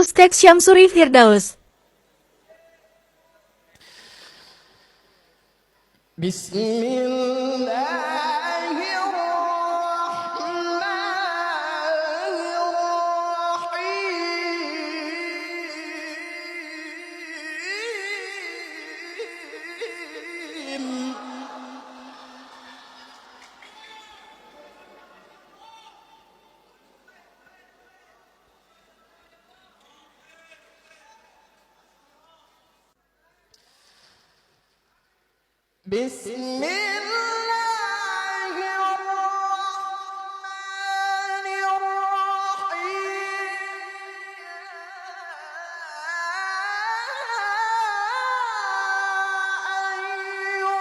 Ustadz Syamsuri Firdaus. بسم الله الرحمن الرحيم أيها المزمل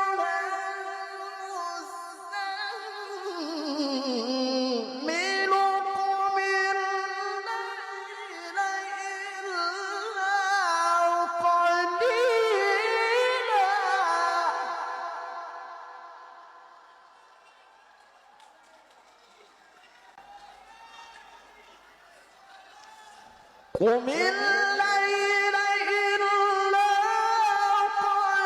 قم الليل إلا قليلا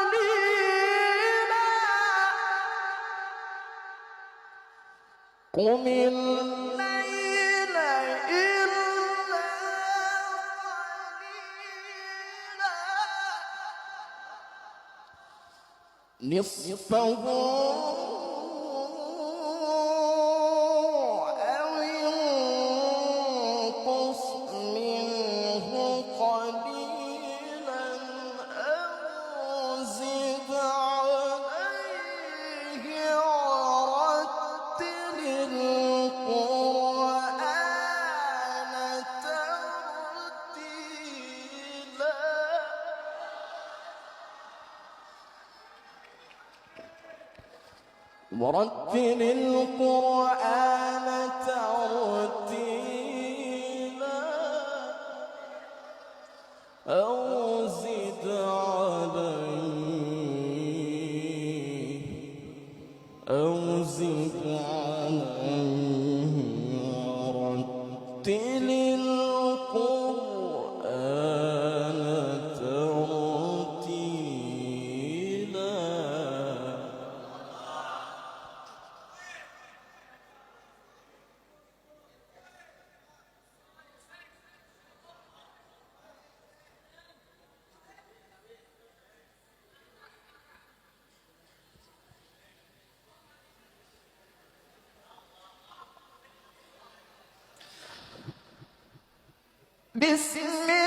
قم الليل إلا قليلا قم الليل إلا قليلا نصفه أو انقص منه قليلا أو زد عليه ورتل القرآن ترتيلا ورتل القرآن ترتيلا أو زد عليه ورتل القرآن ترتيلا. بسم